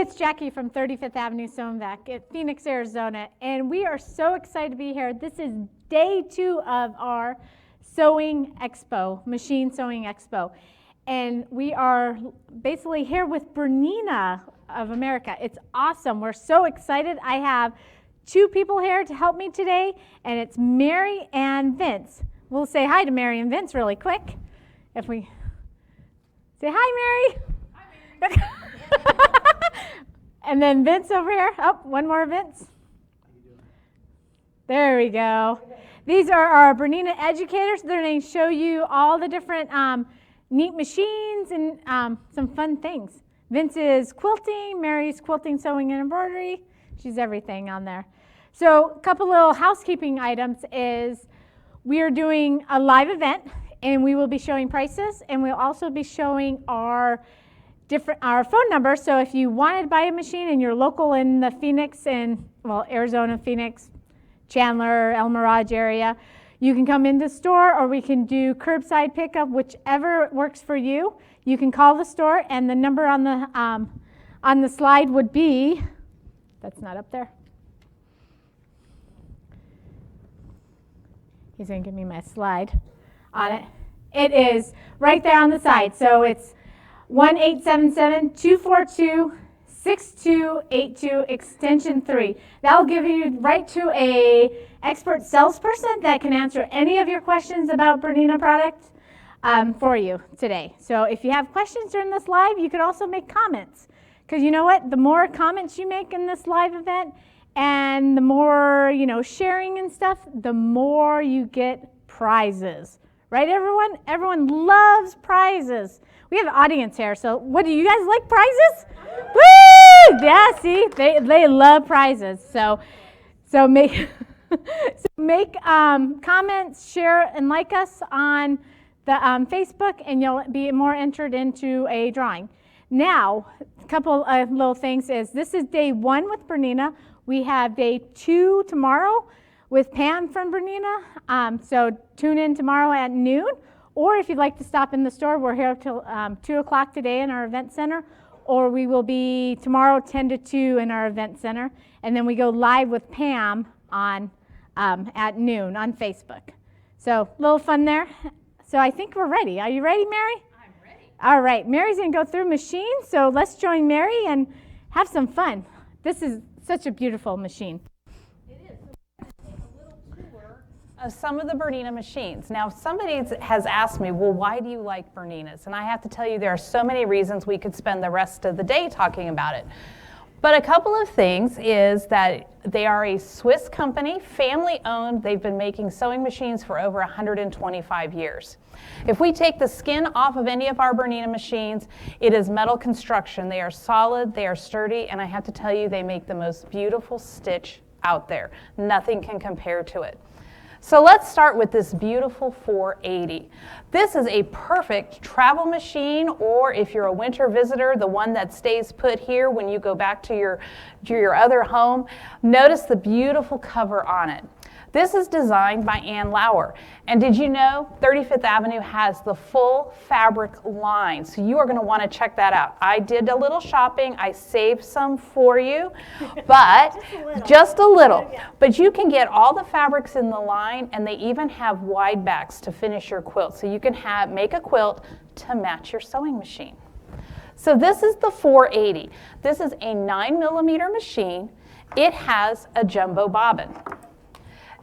it's Jackie from 35th Ave Sew and Vac at Phoenix, Arizona, and we are so excited to be here. This is day 2 of our Sewing Expo, Machine Sewing Expo, and we are basically here with Bernina of America. It's awesome. We're so excited. I have 2 people here to help me today, and it's Mary and Vince. We'll say hi to Mary and Vince really quick. If we say hi, Mary. Hi, Mary. And then Vince over here. Oh, one more Vince. There we go. These are our Bernina educators. They're going to show you all the different neat machines and some fun things. Vince is quilting. Mary's quilting, sewing, and embroidery. She's everything on there. So a couple little housekeeping items is we are doing a live event, and we will be showing prices, and we'll also be showing our phone number. So if you wanted to buy a machine and you're local in the Phoenix and, well, Arizona, Phoenix, Chandler, El Mirage area, you can come into the store, or we can do curbside pickup, whichever works for you. You can call the store, and the number on the slide would be, that's not up there. He's going to give me my slide on it. It is right there on the side. So it's 1-877-242-6282 extension 3. That'll give you right to a expert salesperson that can answer any of your questions about Bernina products for you today. So if you have questions during this live, you could also make comments, because you know what? The more comments you make in this live event, and the more sharing and stuff, the more you get prizes. Right, everyone? Everyone loves prizes. We have an audience here, so what, do you guys like prizes? Woo! Yeah, see, they love prizes. So make comments, share, and like us on the Facebook, and you'll be more entered into a drawing. Now, a couple of little things is this is day 1 with Bernina. We have day 2 tomorrow with Pam from Bernina. So tune in tomorrow at noon. Or if you'd like to stop in the store, we're here till 2 o'clock today in our event center. Or we will be tomorrow 10 to 2 in our event center. And then we go live with Pam on at noon on Facebook. So a little fun there. So I think we're ready. Are you ready, Mary? I'm ready. All right. Mary's going to go through machines. So let's join Mary and have some fun. This is such a beautiful machine. Of some of the Bernina machines. Now, somebody has asked me, well, why do you like Berninas? And I have to tell you, there are so many reasons. We could spend the rest of the day talking about it. But a couple of things is that they are a Swiss company, family owned. They've been making sewing machines for over 125 years. If we take the skin off of any of our Bernina machines, it is metal construction. They are solid, they are sturdy, and I have to tell you, they make the most beautiful stitch out there. Nothing can compare to it. So let's start with this beautiful 480. This is a perfect travel machine, or if you're a winter visitor, the one that stays put here when you go back to your other home. Notice the beautiful cover on it. This is designed by Ann Lauer. And did you know 35th Avenue has the full fabric line? So you are going to want to check that out. I did a little shopping. I saved some for you, but just a little. But you can get all the fabrics in the line, and they even have wide backs to finish your quilt. So you can make a quilt to match your sewing machine. So this is the 480. This is a 9mm machine. It has a jumbo bobbin.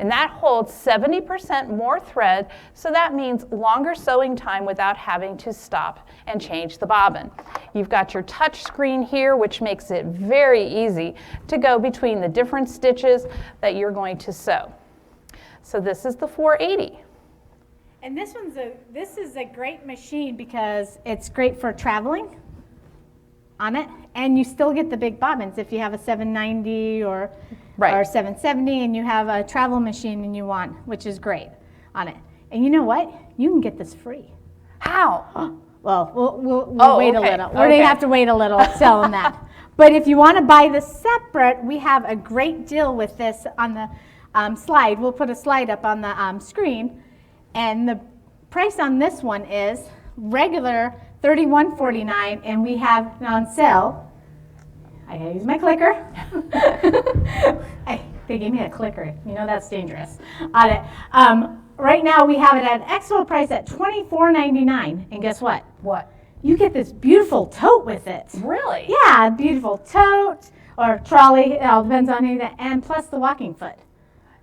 And that holds 70% more thread, so that means longer sewing time without having to stop and change the bobbin. You've got your touch screen here, which makes it very easy to go between the different stitches that you're going to sew. So this is the 480. And this is a great machine because it's great for traveling on it, and you still get the big bobbins if you have a 790 or 770 and you have a travel machine and you want, which is great on it. And you know what? You can get this free. How? Well, we'll wait a little. We're going to have to wait a little to tell them that. But if you want to buy this separate, we have a great deal with this on the slide. We'll put a slide up on the screen. And the price on this one is regular $31.49, and we have on sale I gotta use my clicker. They gave me a clicker. You know that's dangerous. On it. Right now we have it at an expo price at $24.99. And guess what? What? You get this beautiful tote with it. Really? Yeah, beautiful tote or trolley. It all depends on who that. And plus the walking foot.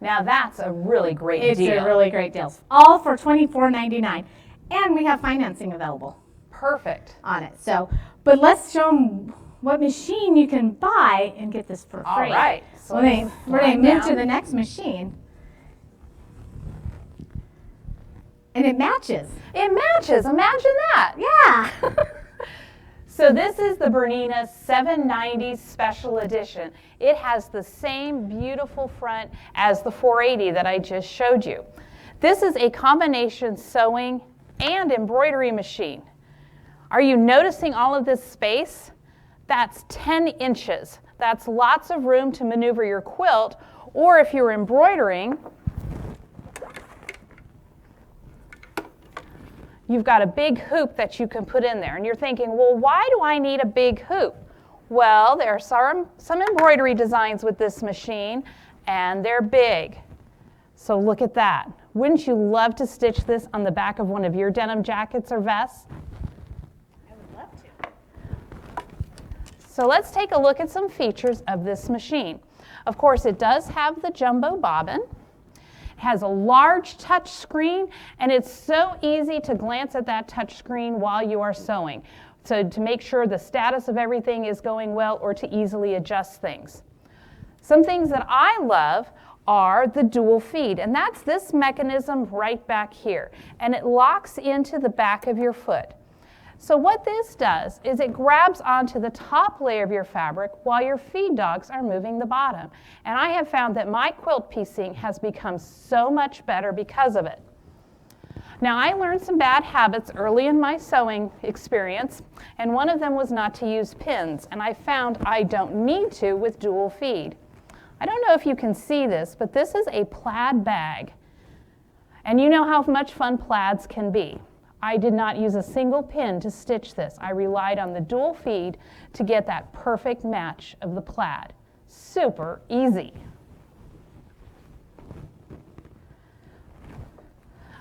Now that's a really great It's deal. a really great deal. All for $24.99. And we have financing available Perfect. on it. So, but let's show them what machine you can buy and get this for free. All right. So We're going to slide move down. to the next machine. And it matches. It matches. Imagine that. Yeah. So this is the Bernina 790 Special Edition. It has the same beautiful front as the 480 that I just showed you. This is a combination sewing and embroidery machine. Are you noticing all of this space? That's 10 inches. That's lots of room to maneuver your quilt, or if you're embroidering, you've got a big hoop that you can put in there. And you're thinking, well, why do I need a big hoop? Well, there are some embroidery designs with this machine, and they're big. So look at that. Wouldn't you love to stitch this on the back of one of your denim jackets or vests? I would love to. So let's take a look at some features of this machine. Of course, it does have the jumbo bobbin. It has a large touch screen, and it's so easy to glance at that touch screen while you are sewing. So to make sure the status of everything is going well or to easily adjust things. Some things that I love are the dual feed, and that's this mechanism right back here, and it locks into the back of your foot. So what this does is it grabs onto the top layer of your fabric while your feed dogs are moving the bottom. And I have found that my quilt piecing has become so much better because of it. Now, I learned some bad habits early in my sewing experience, and one of them was not to use pins, and I found I don't need to with dual feed. I don't know if you can see this, but this is a plaid bag. And you know how much fun plaids can be. I did not use a single pin to stitch this. I relied on the dual feed to get that perfect match of the plaid. Super easy.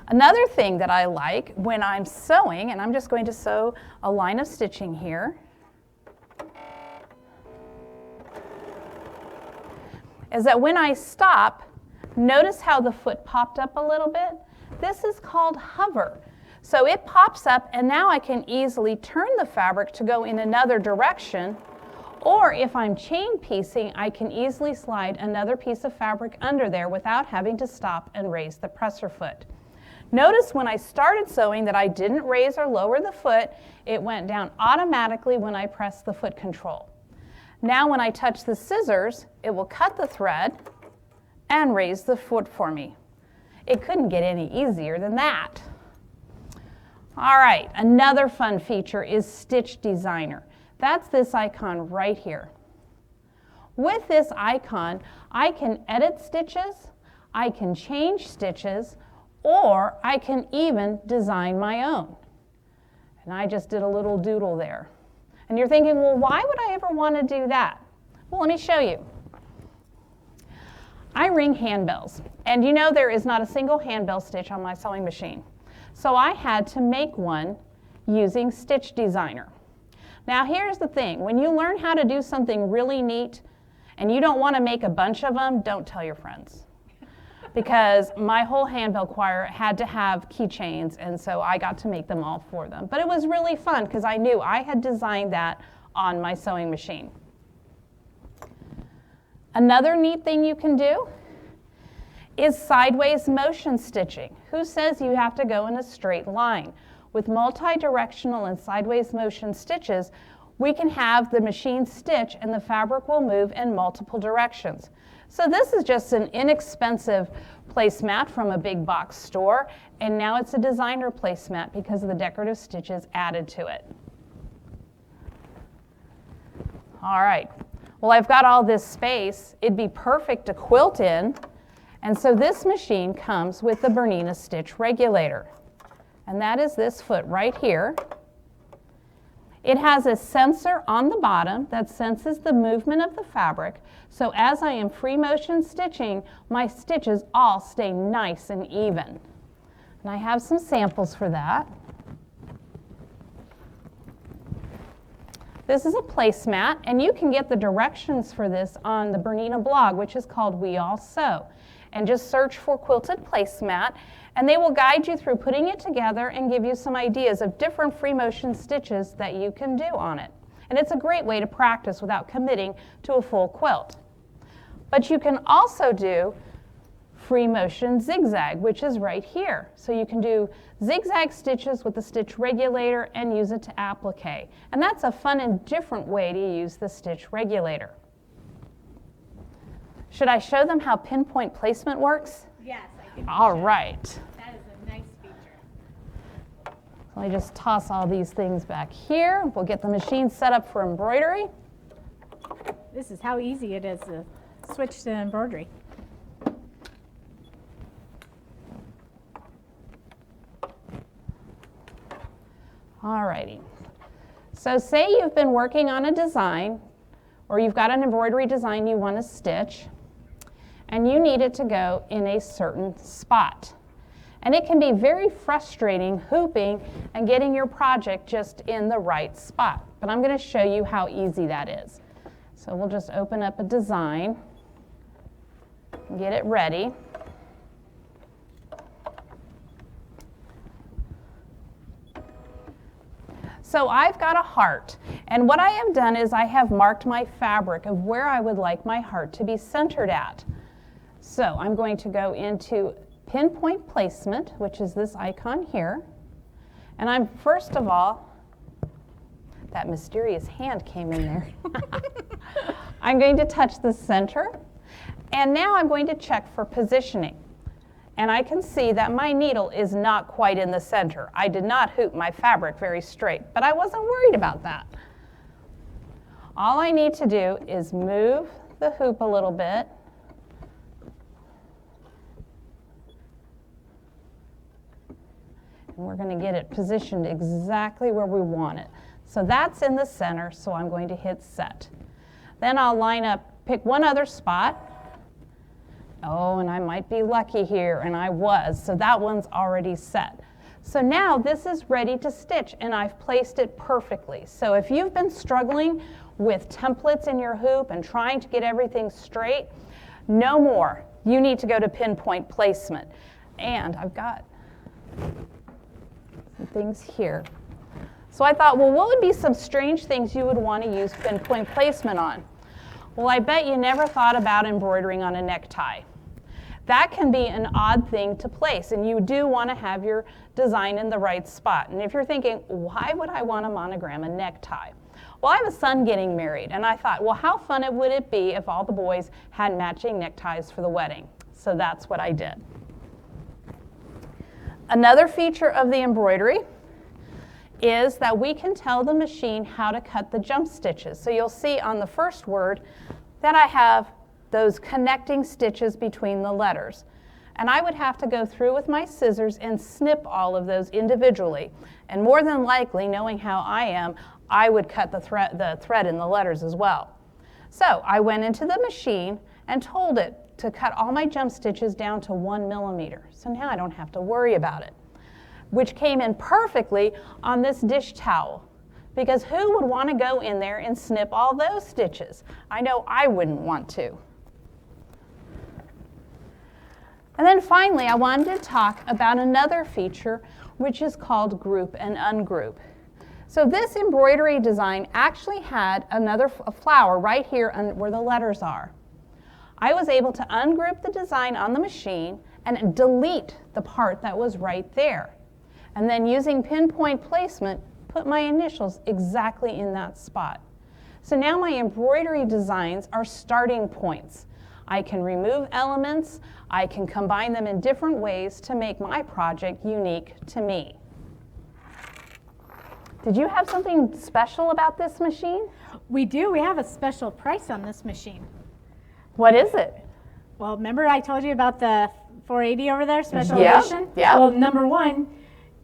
Another thing that I like when I'm sewing, and I'm just going to sew a line of stitching here, is that when I stop, notice how the foot popped up a little bit? This is called hover. So it pops up, and now I can easily turn the fabric to go in another direction, or if I'm chain piecing, I can easily slide another piece of fabric under there without having to stop and raise the presser foot. Notice when I started sewing that I didn't raise or lower the foot, it went down automatically when I pressed the foot control. Now when I touch the scissors, it will cut the thread and raise the foot for me. It couldn't get any easier than that. All right, another fun feature is Stitch Designer. That's this icon right here. With this icon, I can edit stitches, I can change stitches, or I can even design my own. And I just did a little doodle there. And you're thinking, well, why would I ever want to do that? Well, let me show you. I ring handbells, and you know there is not a single handbell stitch on my sewing machine. So I had to make one using Stitch Designer. Now here's the thing, when you learn how to do something really neat and you don't want to make a bunch of them, don't tell your friends. Because my whole handbell choir had to have keychains, and so I got to make them all for them. But it was really fun because I knew I had designed that on my sewing machine. Another neat thing you can do is sideways motion stitching. Who says you have to go in a straight line? With multi-directional and sideways motion stitches, we can have the machine stitch and the fabric will move in multiple directions. So this is just an inexpensive placemat from a big box store, and now it's a designer placemat because of the decorative stitches added to it. All right, well, I've got all this space. It'd be perfect to quilt in. And so this machine comes with the Bernina stitch regulator. And that is this foot right here. It has a sensor on the bottom that senses the movement of the fabric, so as I am free motion stitching, my stitches all stay nice and even. And I have some samples for that. This is a placemat, and you can get the directions for this on the Bernina blog, which is called We All Sew. And just search for quilted placemat, and they will guide you through putting it together and give you some ideas of different free motion stitches that you can do on it. And it's a great way to practice without committing to a full quilt. But you can also do free motion zigzag, which is right here. So you can do zigzag stitches with the stitch regulator and use it to applique. And that's a fun and different way to use the stitch regulator. Should I show them how pinpoint placement works? Yes, I can. All right. That is a nice feature. Let me just toss all these things back here. We'll get the machine set up for embroidery. This is how easy it is to switch to embroidery. All righty. So say you've been working on a design, or you've got an embroidery design you want to stitch, and you need it to go in a certain spot. And it can be very frustrating hooping and getting your project just in the right spot. But I'm going to show you how easy that is. So we'll just open up a design and get it ready. So I've got a heart, and what I have done is I have marked my fabric of where I would like my heart to be centered at. So I'm going to go into pinpoint placement, which is this icon here, and I'm first of all, that mysterious hand came in there. I'm going to touch the center, and now I'm going to check for positioning. And I can see that my needle is not quite in the center. I did not hoop my fabric very straight, but I wasn't worried about that. All I need to do is move the hoop a little bit. And we're going to get it positioned exactly where we want it. So that's in the center, so I'm going to hit set. Then I'll line up, pick one other spot. Oh, and I might be lucky here, and I was, so that one's already set. So now this is ready to stitch, and I've placed it perfectly. So if you've been struggling with templates in your hoop and trying to get everything straight, no more. You need to go to pinpoint placement. And I've got some things here. So I thought, well, what would be some strange things you would want to use pinpoint placement on? Well, I bet you never thought about embroidering on a necktie. That can be an odd thing to place, and you do want to have your design in the right spot. And if you're thinking, why would I want to monogram a necktie? Well, I have a son getting married, and I thought, well, how fun would it be if all the boys had matching neckties for the wedding? So that's what I did. Another feature of the embroidery is that we can tell the machine how to cut the jump stitches. So you'll see on the first word that I have those connecting stitches between the letters. And I would have to go through with my scissors and snip all of those individually. And more than likely, knowing how I am, I would cut the thread in the letters as well. So I went into the machine and told it to cut all my jump stitches down to 1 millimeter. So now I don't have to worry about it, which came in perfectly on this dish towel. Because who would want to go in there and snip all those stitches? I know I wouldn't want to. And then finally, I wanted to talk about another feature, which is called group and ungroup. So this embroidery design actually had a flower right here where the letters are. I was able to ungroup the design on the machine and delete the part that was right there. And then using pinpoint placement, put my initials exactly in that spot. So now my embroidery designs are starting points. I can remove elements, I can combine them in different ways to make my project unique to me. Did you have something special about this machine? We do. We have a special price on this machine. What is it? Well, remember I told you about the 480 over there, special Yeah, edition? yeah. Well, number one,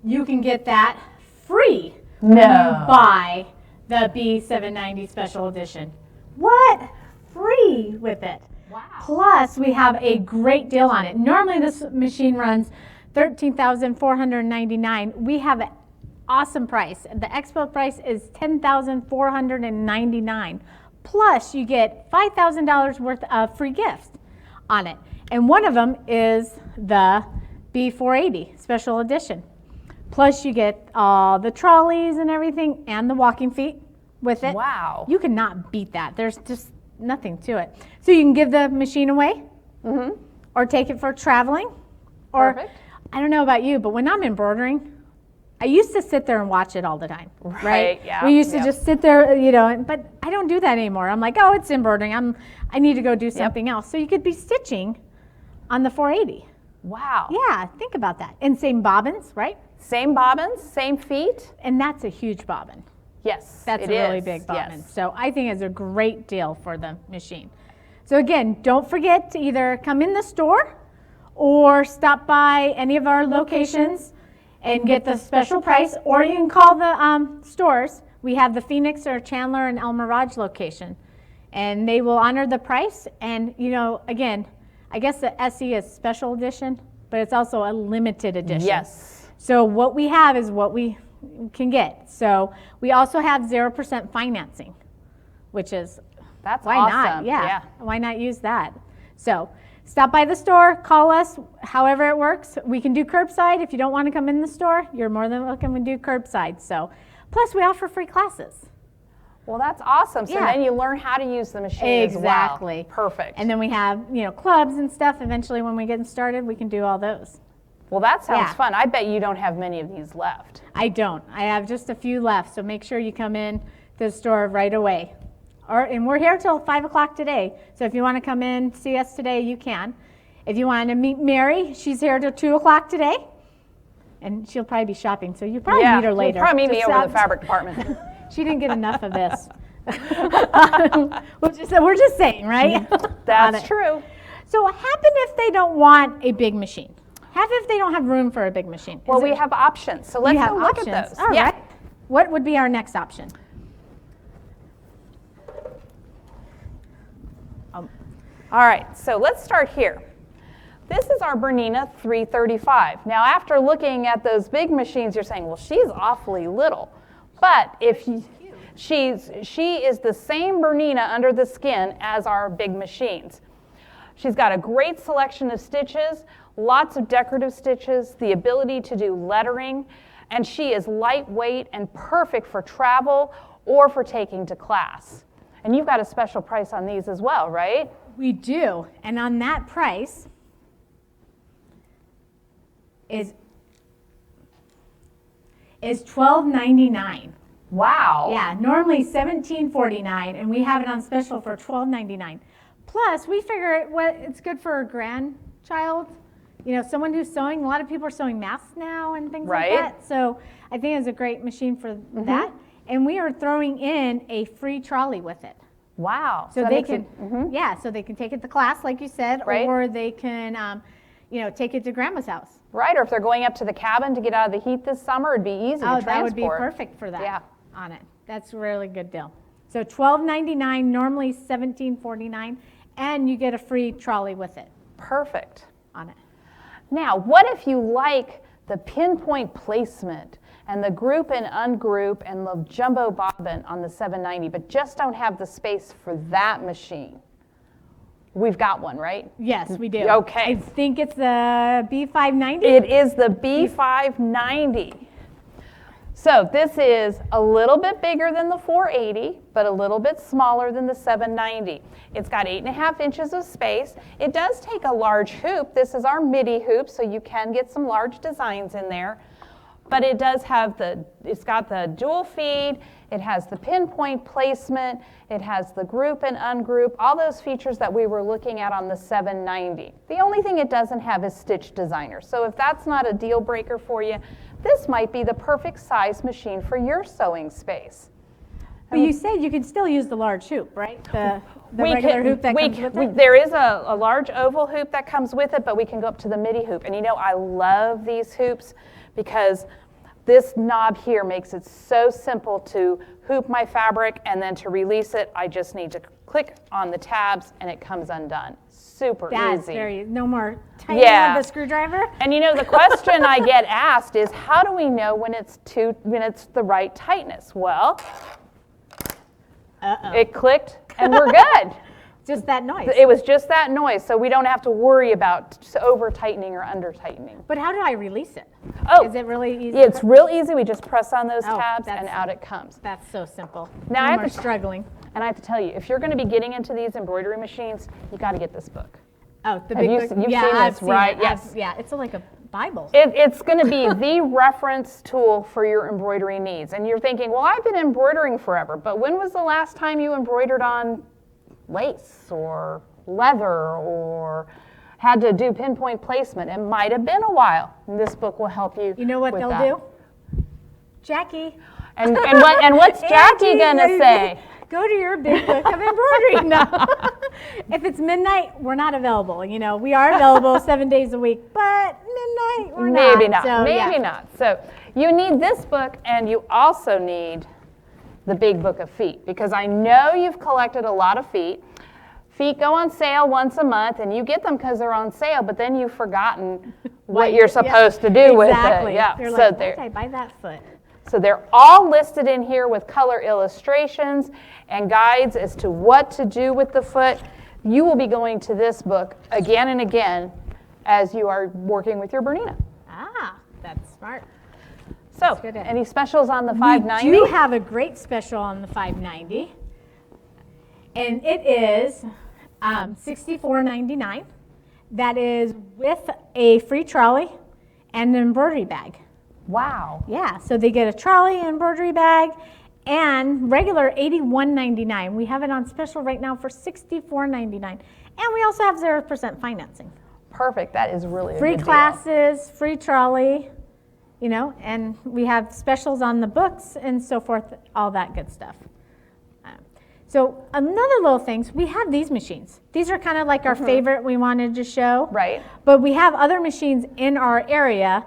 you can get that free No. when you buy the B790 Special Edition. What? Free with it. Wow. Plus, we have a great deal on it. Normally, this machine runs $13,499. We have an awesome price. The Expo price is $10,499. Plus, you get $5,000 worth of free gifts on it. And one of them is the B480 Special Edition. Plus, you get all the trolleys and everything and the walking feet with it. Wow. You cannot beat that. There's just nothing to it. So you can give the machine away or take it for traveling. Or, Perfect. I don't know about you, but when I'm embroidering, I used to sit there and watch it all the time, right? Yeah. We used to just sit there, you know, but I don't do that anymore. I'm like, oh, it's embroidering. I need to go do something else. So you could be stitching on the 480. Wow. Yeah, think about that. And same bobbins, right? Same bobbins, same feet. And that's a huge bobbin. Yes, That's it a really is. big bobbin. Yes. So I think it's a great deal for the machine. So again, don't forget to either come in the store or stop by any of our locations and get the special price, or you can call the stores. We have the Phoenix or Chandler and El Mirage location, and they will honor the price. And you know, again, I guess the SE is special edition, but it's also a limited edition. Yes. So what we have is what we can get. So we also have 0% financing, which is That's why awesome. not? Yeah. Why not use that? So stop by the store, call us, however it works. We can do curbside. If you don't want to come in the store, you're more than welcome to do curbside. So plus we offer free classes. Well, that's awesome. So Yeah. then you learn how to use the machine Exactly. as well. Perfect. And then we have, you know, clubs and stuff. Eventually when we get started, we can do all those. well, that sounds Yeah. fun. I bet you don't have many of these left. I don't. I have just a few left. So make sure you come in to the store right away. And we're here till 5 o'clock today. So if you want to come in, see us today, you can. If you want to meet Mary, she's here till 2 o'clock today. And she'll probably be shopping, so you probably meet her later. You'll probably meet me Just, over the fabric department. She didn't get enough of this. We're just saying, right? That's true. So what happens if they don't want a big machine? Happen if they don't have room for a big machine? Well, we have options. So let's go look at those. All right. What would be our next option? All right, so let's start here. This is our Bernina 335. Now, after looking at those big machines, you're saying, well, she's awfully little. But if she is the same Bernina under the skin as our big machines. She's got a great selection of stitches, lots of decorative stitches, the ability to do lettering, and she is lightweight and perfect for travel or for taking to class. And you've got a special price on these as well, right? We do. And on that price is $12.99. Wow. Yeah, normally $17.49, and we have it on special for $12.99. Plus, we figure it's good for a grandchild, you know, someone who's sewing. A lot of people are sewing masks now and things like that. So I think it's a great machine for that. And we are throwing in a free trolley with it. Wow. So they can, so they can take it to class, like you said, Right. or they can, take it to grandma's house. Right, or if they're going up to the cabin to get out of the heat this summer, it'd be easy to transport. That would be perfect for that. Yeah. On it. That's a really good deal. So $12.99, normally $17.49, and you get a free trolley with it Perfect. on it. Now, what if you like the pinpoint placement and the group and ungroup and the jumbo bobbin on the 790, but just don't have the space for that machine? We've got one, right? Yes, we do. Okay. I think it's the B590. It is the B590. So this is a little bit bigger than the 480, but a little bit smaller than the 790. It's got 8.5 inches of space. It does take a large hoop. This is our midi hoop, so you can get some large designs in there. But it does have it's got the dual feed, it has the pinpoint placement, it has the group and ungroup, all those features that we were looking at on the 790. The only thing it doesn't have is stitch designer. So if that's not a deal breaker for you, this might be the perfect size machine for your sewing space. But you said you could still use the large hoop, right? The regular hoop that comes with it? There is a large oval hoop that comes with it, but we can go up to the midi hoop. And you know, I love these hoops because This knob here makes it so simple to hoop my fabric, and then to release it, I just need to click on the tabs and it comes undone. Super That's easy. very, no more tightening with the screwdriver. And you know, the question I get asked is, how do we know when it's the right tightness? Well, it clicked and we're good. Just that noise. It was just that noise, so we don't have to worry about over tightening or under tightening. But how do I release it? Oh, is it really easy? It's real easy. We just press on those Oh, tabs that's- and out it comes. That's so simple. Now, I No have more to- struggling. And I have to tell you, if you're going to be getting into these embroidery machines, you got to get this book. Oh, the Have big you- book? you've Yeah, seen I've this, seen right? it. Yes. Yeah, it's like a Bible. It's going to be the reference tool for your embroidery needs. And you're thinking, well, I've been embroidering forever, but when was the last time you embroidered on lace or leather or had to do pinpoint placement? It might have been a while. And this book will help you. You know what with they'll that. do? Jackie. And what's Jackie going to say? Go to your big book of embroidery. No. If it's midnight, we're not available. You know, we are available 7 days a week, but midnight, we're not. Maybe not. So, Maybe yeah. not. So you need this book, and you also need the big book of feet, because I know you've collected a lot of feet. Feet go on sale once a month, and you get them because they're on sale, but then you've forgotten what you're supposed to do with it. Yeah. You're So like, why they're- did I buy that foot? So they're all listed in here with color illustrations and guides as to what to do with the foot. You will be going to this book again and again as you are working with your Bernina. Ah, that's smart. So, good. any specials on the 590? We do have a great special on the 590, and it is $64.99. That is with a free trolley and an embroidery bag. Wow. Yeah, so they get a trolley, embroidery bag, and regular $81.99. We have it on special right now for $64.99. And we also have 0% financing. Perfect. That is really Free a good classes, free trolley, you know, and we have specials on the books and so forth, all that good stuff. So another little things, we have these machines. These are kind of like our favorite we wanted to show. Right. But we have other machines in our area,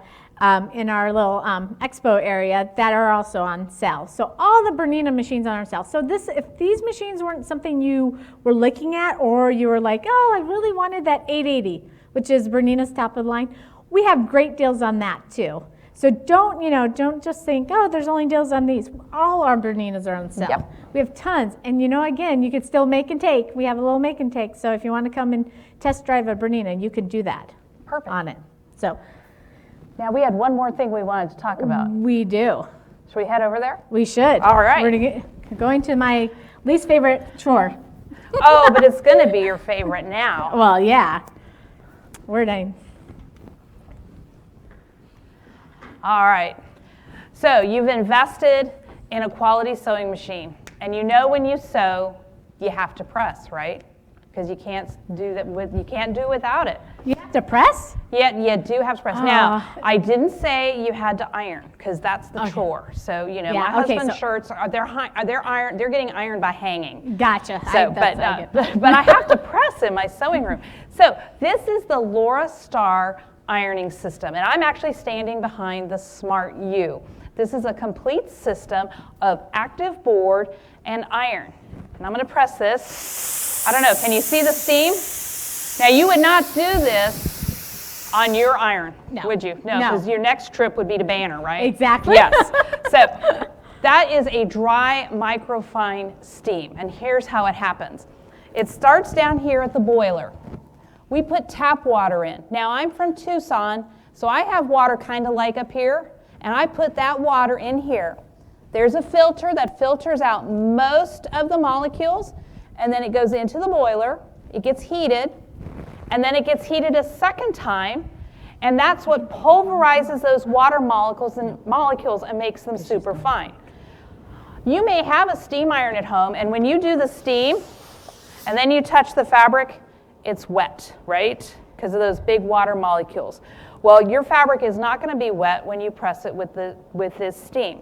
in our little expo area, that are also on sale. So all the Bernina machines are on sale. So if these machines weren't something you were looking at, or you were like, oh, I really wanted that 880, which is Bernina's top of the line, we have great deals on that too. So don't just think, oh, there's only deals on these. All our Berninas are on sale. Yep. We have tons. And again, you could still make and take. We have a little make and take. So if you want to come and test drive a Bernina, you could do that. Perfect. On it. So Now, we had one more thing we wanted to talk about. we do. Should we head over there? We should. All right. We're going to my least favorite chore. Oh, but it's going to be your favorite now. Well, yeah. We're done. All right. So you've invested in a quality sewing machine. And you know when you sew, you have to press, right? Because you can't do without it. You have to press? Yeah, you do have to press. Now, I didn't say you had to iron, because that's the chore. So, Yeah, my okay, husband's so- shirts they're getting ironed by hanging. Gotcha. So, That's I get that. but I have to press in my sewing room. So this is the Laura Star ironing system, and I'm actually standing behind the Smart U. This is a complete system of active board and iron. And I'm going to press this. I don't know, can you see the steam? Now, you would not do this on your iron, No. would you? No, No. because your next trip would be to Banner, right? Exactly. Yes. So that is a dry microfine steam, and here's how it happens. It starts down here at the boiler. We put tap water in. Now, I'm from Tucson, so I have water kind of like up here, and I put that water in here. There's a filter that filters out most of the molecules, and then it goes into the boiler. It gets heated, and then it gets heated a second time, and that's what pulverizes those water molecules and makes them super fine. You may have a steam iron at home, and when you do the steam, and then you touch the fabric, it's wet, right? Because of those big water molecules. Well, your fabric is not going to be wet when you press it with this steam.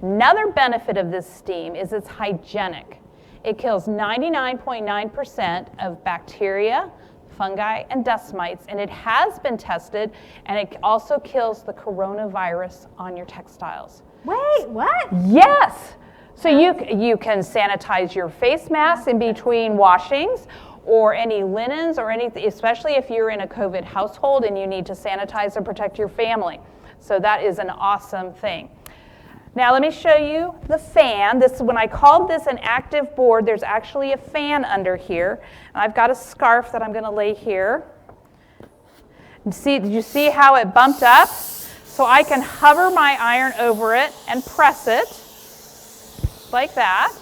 Another benefit of this steam is it's hygienic. It kills 99.9% of bacteria, fungi, and dust mites, and it has been tested, and it also kills the coronavirus on your textiles. Wait, what? Yes. So you can sanitize your face masks in between washings, or any linens or anything, especially if you're in a COVID household and you need to sanitize and protect your family. So that is an awesome thing. Now let me show you the fan. This, when I called this an active board, there's actually a fan under here. And I've got a scarf that I'm going to lay here. Did you see how it bumped up? So I can hover my iron over it and press it like that.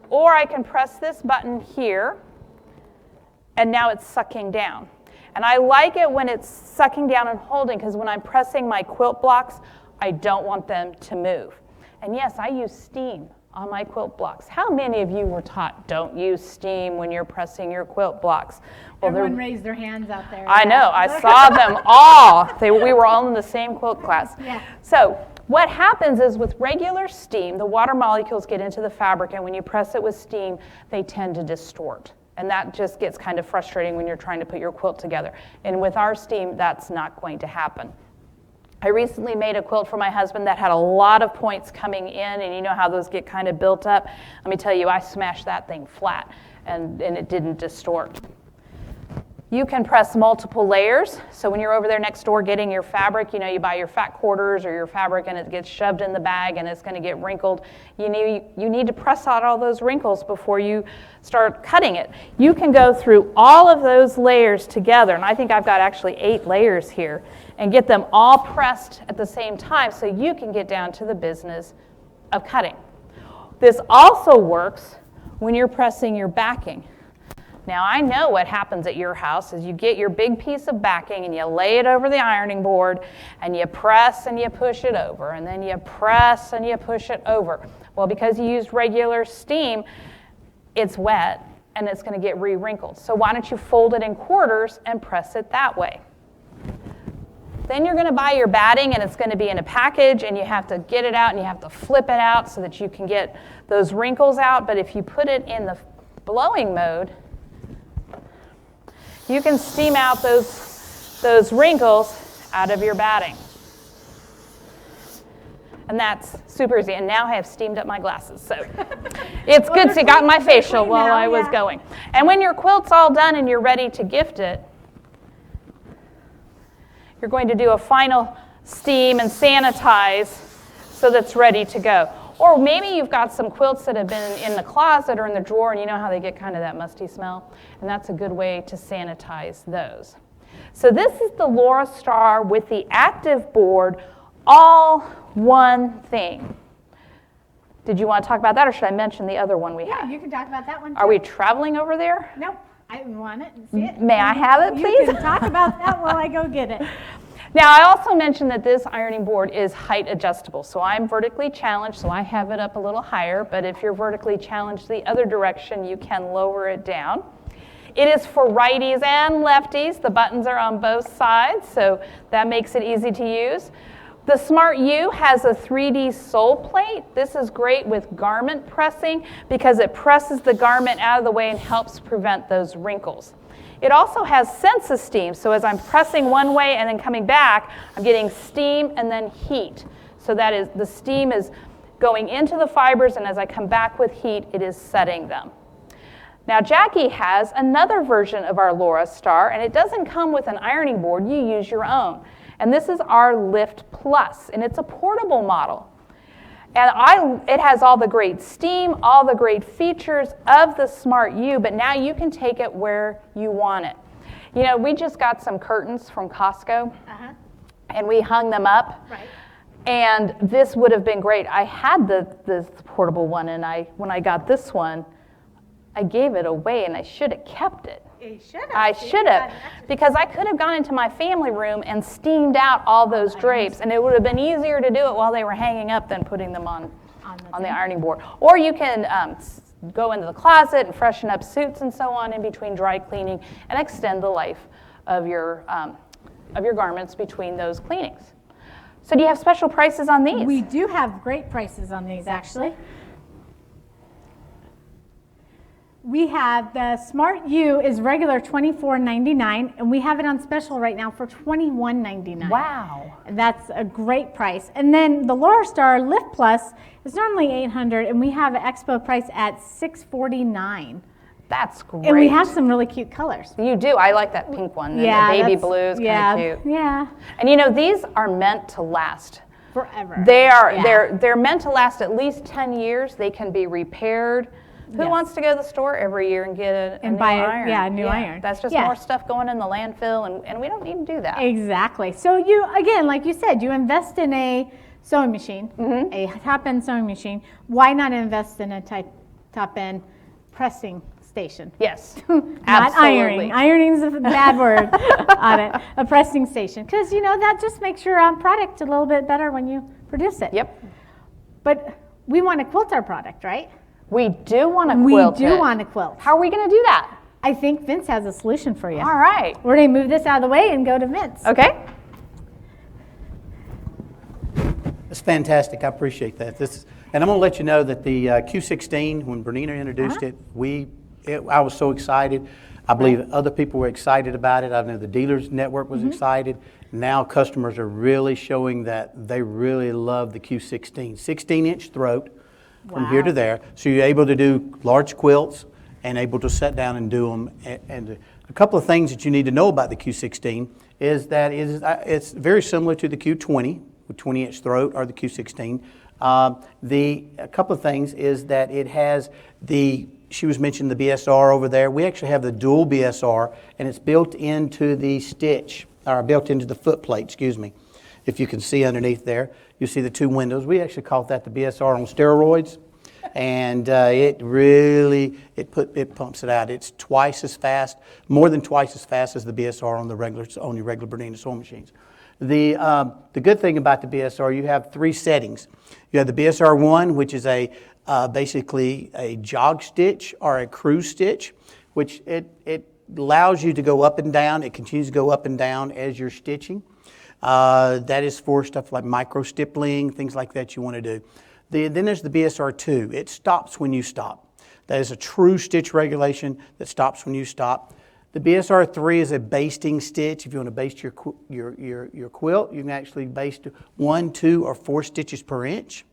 Or I can press this button here, and now it's sucking down. And I like it when it's sucking down and holding, because when I'm pressing my quilt blocks, I don't want them to move. And yes, I use steam on my quilt blocks. How many of you were taught don't use steam when you're pressing your quilt blocks? Well, Everyone raised their hands out there. I know, I saw them all. We were all in the same quilt class. Yeah. So what happens is with regular steam, the water molecules get into the fabric, and when you press it with steam, they tend to distort. And that just gets kind of frustrating when you're trying to put your quilt together. And with our steam, that's not going to happen. I recently made a quilt for my husband that had a lot of points coming in, and you know how those get kind of built up. Let me tell you, I smashed that thing flat, and it didn't distort. You can press multiple layers. So when you're over there next door getting your fabric, you know, you buy your fat quarters or your fabric and it gets shoved in the bag and it's going to get wrinkled. You need to press out all those wrinkles before you start cutting it. You can go through all of those layers together, and I think I've got actually 8 layers here, and get them all pressed at the same time so you can get down to the business of cutting. This also works when you're pressing your backing. Now, I know what happens at your house is you get your big piece of backing and you lay it over the ironing board and you press and you push it over, and then you press and you push it over. Well, because you used regular steam, it's wet and it's going to get re-wrinkled. So why don't you fold it in quarters and press it that way? Then you're going to buy your batting, and it's going to be in a package, and you have to get it out and you have to flip it out so that you can get those wrinkles out. But if you put it in the blowing mode, you can steam out those wrinkles out of your batting. And that's super easy. And now I have steamed up my glasses, so it's Well, good to they're got my clean- they're facial clean while now, I was yeah. going. And when your quilt's all done and you're ready to gift it, you're going to do a final steam and sanitize so that's ready to go. Or maybe you've got some quilts that have been in the closet or in the drawer, and you know how they get kind of that musty smell, and that's a good way to sanitize those. So this is the Laura Star with the active board, all one thing. Did you want to talk about that, or should I mention the other one we Yeah, have? you can talk about that one too. Are we traveling over there? Nope, I want it and see it. May I have it, please? You can talk about that while I go get it. Now, I also mentioned that this ironing board is height adjustable. So I'm vertically challenged, so I have it up a little higher. But if you're vertically challenged the other direction, you can lower it down. It is for righties and lefties. The buttons are on both sides, so that makes it easy to use. The Smart U has a 3D sole plate. This is great with garment pressing because it presses the garment out of the way and helps prevent those wrinkles. It also has sense of steam, so as I'm pressing one way and then coming back, I'm getting steam and then heat. So that is, the steam is going into the fibers, and as I come back with heat, it is setting them. Now, Jackie has another version of our Laura Star, and it doesn't come with an ironing board. You use your own. And this is our Lift Plus, and it's a portable model. And it has all the great steam, all the great features of the Smart U, but now you can take it where you want it. You know, we just got some curtains from Costco, and we hung them up. Right. And this would have been great. I had this portable one, and when I got this one, I gave it away, and I should have kept it. You should have. I should have, because I could have gone into my family room and steamed out all those drapes, and it would have been easier to do it while they were hanging up than putting them on the ironing board. Or you can go into the closet and freshen up suits and so on in between dry cleaning and extend the life of your garments between those cleanings. So do you have special prices on these? We do have great prices on these, actually. We have the Smart U is regular $24.99, and we have it on special right now for $21.99. Wow. And that's a great price. And then the Laura Star Lift Plus is normally $800, and we have an Expo price at $649. That's great. And we have some really cute colors. You do. I like that pink one. Yeah, the baby blue is kind of cute. Yeah. And you know, these are meant to last Forever. They are. Yeah. They're meant to last at least 10 years. They can be repaired. Who wants to go to the store every year and get a new iron? A new iron. That's just more stuff going in the landfill, and we don't need to do that. Exactly. So you, again, like you said, you invest in a sewing machine, a top-end sewing machine. Why not invest in a top-end pressing station? Yes, Not ironing. Ironing is a bad word on it. A pressing station, because you know that just makes your product a little bit better when you produce it. Yep. But we want to quilt our product, right? We do want to quilt. We do want to quilt. How are we going to do that? I think Vince has a solution for you. All right. We're going to move this out of the way and go to Vince. Okay. That's fantastic. I appreciate that. And I'm going to let you know that the Q16, when Bernina introduced it, I was so excited. I believe other people were excited about it. I know the dealers network was excited. Now customers are really showing that they really love the Q16. 16-inch throat from here to there. So you're able to do large quilts and able to sit down and do them. And a couple of things that you need to know about the Q16 is that it's very similar to the Q20 with 20-inch throat or the Q16. A couple of things is that it has she was mentioning the BSR over there. We actually have the dual BSR, and it's built into the stitch, or built into the foot plate, excuse me. If you can see underneath there, you see the two windows. We actually call that the BSR on steroids, and it pumps it out. It's twice as fast, more than twice as fast as the BSR on the regular Bernina sewing machines. The good thing about the BSR, you have three settings. You have the BSR 1, which is basically a jog stitch or a cruise stitch, which it allows you to go up and down. It continues to go up and down as you're stitching. That is for stuff like micro stippling, things like that you want to do. Then there's the BSR 2. It stops when you stop. That is a true stitch regulation that stops when you stop. The BSR 3 is a basting stitch. If you want to baste your quilt, you can actually baste 1, 2, or 4 stitches per inch,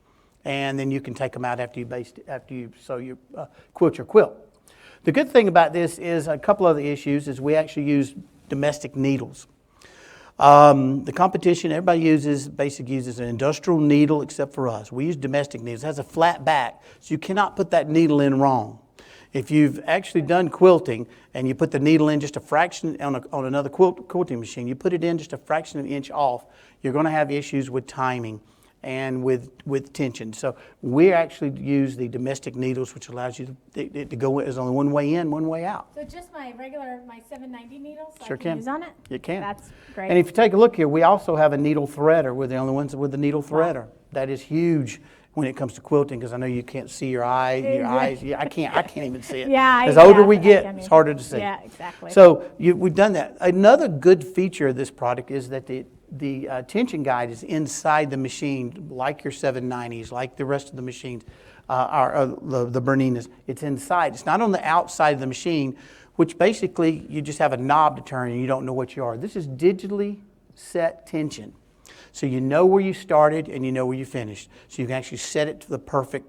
and then you can take them out after you quilt your quilt. The good thing about this is a couple of the issues is we actually use domestic needles. The competition, everybody uses an industrial needle except for us. We use domestic needles. It has a flat back, so you cannot put that needle in wrong. If you've actually done quilting and you put the needle in just a fraction on another quilting machine, you put it in just a fraction of an inch off, you're going to have issues with timing and with tension. So we actually use the domestic needles, which allows you to go, there's only one way in, one way out. So just my 790 needles Sure I can use on it? You can. That's great. And if you take a look here, we also have a needle threader. We're the only ones with the needle threader. That is huge when it comes to quilting, because I know you can't see your eyes. Yeah, I can't even see it. As older we get, it's harder to see. Yeah, exactly. So we've done that. Another good feature of this product is that the tension guide is inside the machine, like your 790s, like the rest of the machines, the Berninas. It's inside. It's not on the outside of the machine, which basically you just have a knob to turn and you don't know what you are. This is digitally set tension. So you know where you started and you know where you finished. So you can actually set it to the perfect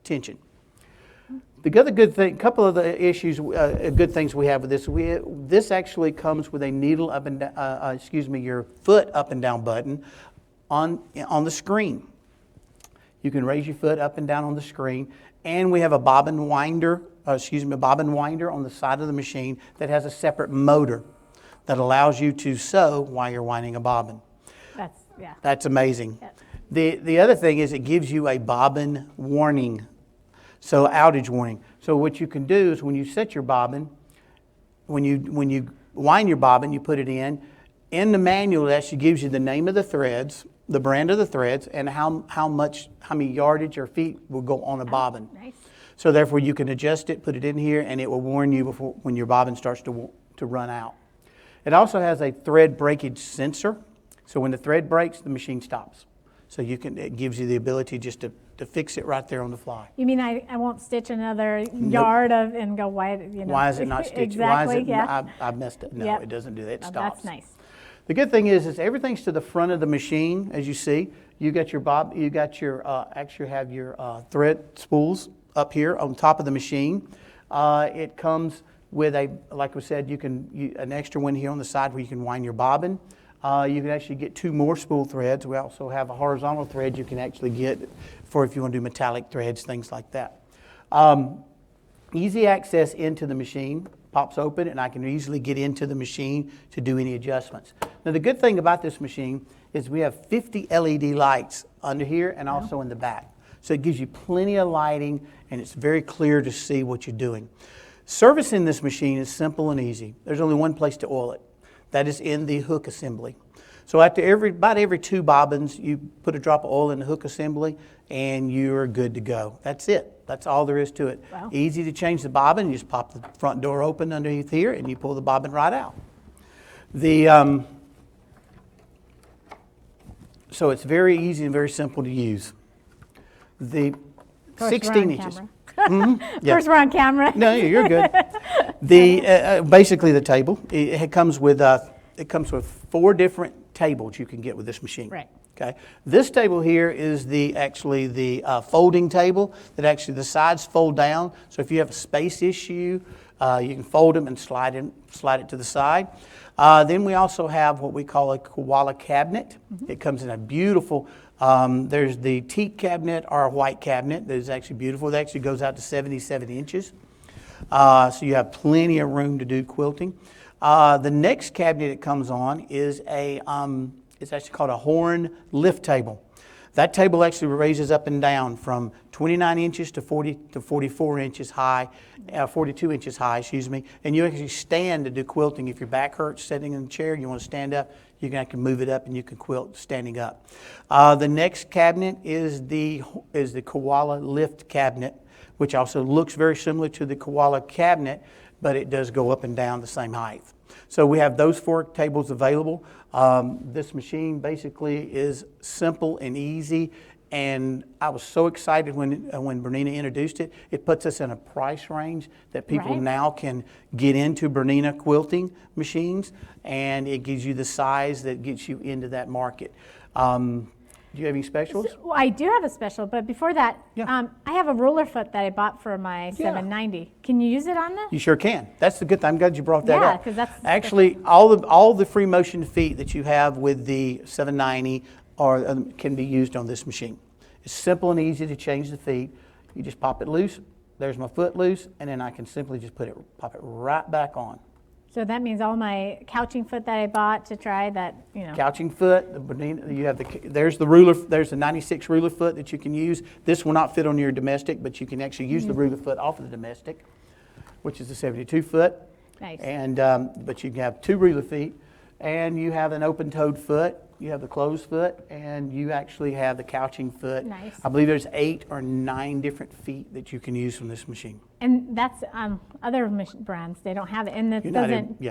tension. The other good thing, couple of the issues, good things we have with this, this actually comes with a needle up and down, your foot up and down button on the screen. You can raise your foot up and down on the screen, and we have a bobbin winder on the side of the machine that has a separate motor that allows you to sew while you're winding a bobbin. That's amazing. Yep. The other thing is it gives you a bobbin warning. So outage warning. So what you can do is when you set your bobbin, when you wind your bobbin, you put it in the manual. It actually gives you the name of the threads, the brand of the threads, and how many yardage or feet will go on a bobbin. Nice. So therefore you can adjust it, put it in here, and it will warn you when your bobbin starts to run out. It also has a thread breakage sensor. So when the thread breaks, the machine stops. So it gives you the ability just to fix it right there on the fly. You mean I won't stitch another yard of and go, why, you know. Why is it not stitched? Exactly, Why is it, yeah. I messed it. No, Yep. it doesn't do that. It Oh, stops. that's nice. The good thing is everything's to the front of the machine, as you see. You got your actually have your thread spools up here on top of the machine. It comes with like we said, an extra one here on the side where you can wind your bobbin. You can actually get 2 more spool threads. We also have a horizontal thread you can actually get for if you want to do metallic threads, things like that. Easy access into the machine. Pops open and I can easily get into the machine to do any adjustments. Now the good thing about this machine is we have 50 LED lights under here and also in the back. So it gives you plenty of lighting and it's very clear to see what you're doing. Servicing this machine is simple and easy. There's only one place to oil it. That is in the hook assembly. So about every 2 bobbins, you put a drop of oil in the hook assembly and you're good to go. That's it. That's all there is to it. Wow. Easy to change the bobbin. You just pop the front door open underneath here and you pull the bobbin right out. So it's very easy and very simple to use. The 16 inches. Yeah. First we're on camera. No, you're good. Basically the table. It comes with 4 different tables you can get with this machine. Right. Okay. This table here is actually the folding table that actually the sides fold down. So if you have a space issue, you can fold them and slide it to the side. Then we also have what we call a koala cabinet. Mm-hmm. It comes in a beautiful. There's the teak cabinet or a white cabinet that is actually beautiful. It actually goes out to 77 inches. So you have plenty of room to do quilting. The next cabinet it comes on is it's actually called a horn lift table. That table actually raises up and down from 29 inches to 44 inches high, 42 inches high, excuse me. And you actually stand to do quilting. If your back hurts sitting in the chair, you want to stand up, you can actually move it up and you can quilt standing up. The next cabinet is the koala lift cabinet, which also looks very similar to the koala cabinet, but it does go up and down the same height. So we have those 4 tables available. This machine basically is simple and easy, and I was so excited when Bernina introduced it. It puts us in a price range that people Right. now can get into Bernina quilting machines, and it gives you the size that gets you into that market. Do you have any specials? Well, I do have a special, but before that, Yeah. I have a ruler foot that I bought for my 790. Can you use it on this? You sure can. That's the good thing. I'm glad you brought that Yeah, up. 'cause that's Actually all the free motion feet that you have with the 790 can be used on this machine. It's simple and easy to change the feet. You just pop it loose. There's my foot loose, and then I can simply just pop it right back on. So that means all my couching foot that I bought to try that, you know. Couching foot, the Bernina, you have there's the ruler, there's the 96 ruler foot that you can use. This will not fit on your domestic, but you can actually use the ruler foot off of the domestic, which is the 72 foot. Nice. And but you can have 2 ruler feet, and you have an open-toed foot. You have the closed foot, and you actually have the couching foot. Nice. I believe there's 8 or 9 different feet that you can use from this machine. And that's other brands, they don't have it, and it doesn't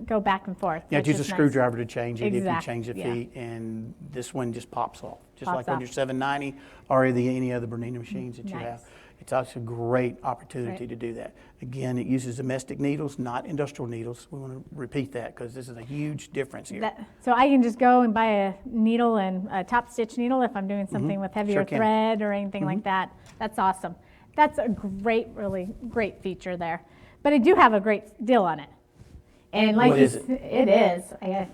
go back and forth. You have to which use a is nice. screwdriver to change it if you Exactly, change the yeah. feet, and this one just pops off, just Pops like on off. your 790 or any other Bernina machines that you Nice. have. It's also a great opportunity Right. to do that. Again, it uses domestic needles, not industrial needles. We want to repeat that because this is a huge difference here. So I can just go and buy a needle and a top stitch needle if I'm doing something with heavier Sure can. thread or anything like that. That's awesome. That's a really great feature there. But I do have a great deal on it. And like What is it? It is. I got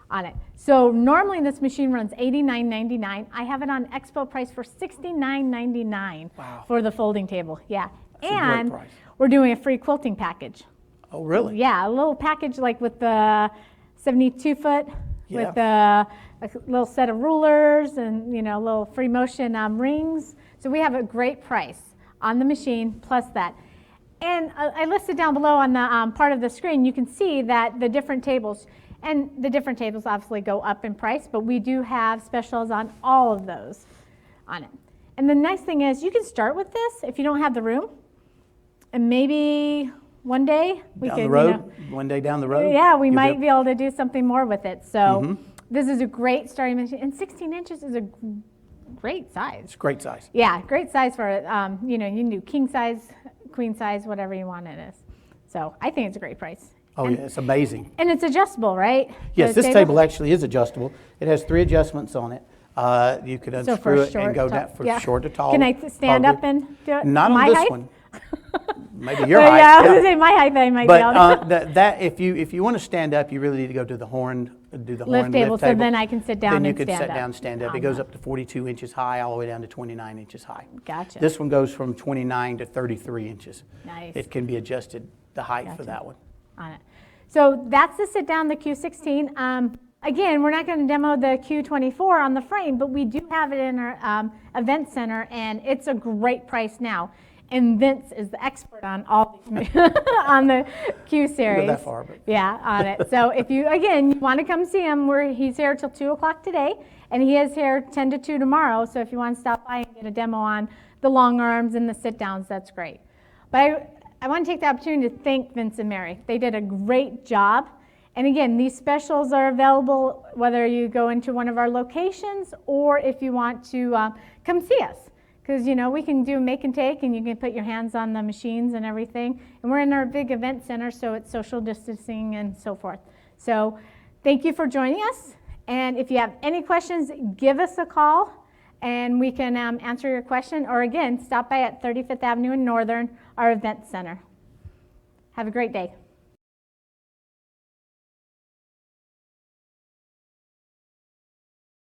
on it. So normally this machine runs $89.99. I have it on Expo price for $69.99 Wow. for the folding table. Yeah. That's a great And price. we're doing a free quilting package. Oh, really? Yeah, a little package like with the 72 foot, Yeah. with a little set of rulers and, you know, little free motion rings. So we have a great price on the machine plus that. And I listed down below on the part of the screen, you can see that the different tables, and the different tables obviously go up in price, but we do have specials on all of those on it. And the nice thing is you can start with this if you don't have the room, and maybe one day we Down could, the road, one day down the road. yeah, we you'll might be able to do something more with it. So This is a great starting machine, and 16 inches is a great size. It's a great size. Yeah, great size for it. You can do king size, queen size, whatever you want it is. So I think it's a great price. Oh, yeah, it's amazing. And it's adjustable, right? Yes, this table actually is adjustable. It has 3 adjustments on it. You could So unscrew it short and go to- down for yeah. short to tall. Can I stand tall up to- and do it? Not My on this height? one. Maybe your Yeah, height. I was yeah. gonna say my height I might be able to. But that if you want to stand up, you really need to go to the horn Lift table, so then I can sit down Then you and could stand sit up down and stand up. It on goes that. up to 42 inches high, all the way down to 29 inches high. Gotcha. This one goes from 29 to 33 inches. Nice. It can be adjusted, the height for Gotcha. that one. On it. So that's the sit down, the Q16. Again, we're not going to demo the Q24 on the frame, but we do have it in our event center, and it's a great price now. And Vince is the expert on all these on the Q series. that far, but- Yeah, on it. So if you want to come see him, he's here till 2 o'clock today, and he is here 10 to 2 tomorrow. So if you want to stop by and get a demo on the long arms and the sit downs, that's great. But I want to take the opportunity to thank Vince and Mary. They did a great job. And again, these specials are available whether you go into one of our locations or if you want to come see us. Because, we can do make and take, and you can put your hands on the machines and everything. And we're in our big event center, so it's social distancing and so forth. So thank you for joining us. And if you have any questions, give us a call, and we can answer your question. Or again, stop by at 35th Avenue in Northern, our event center. Have a great day.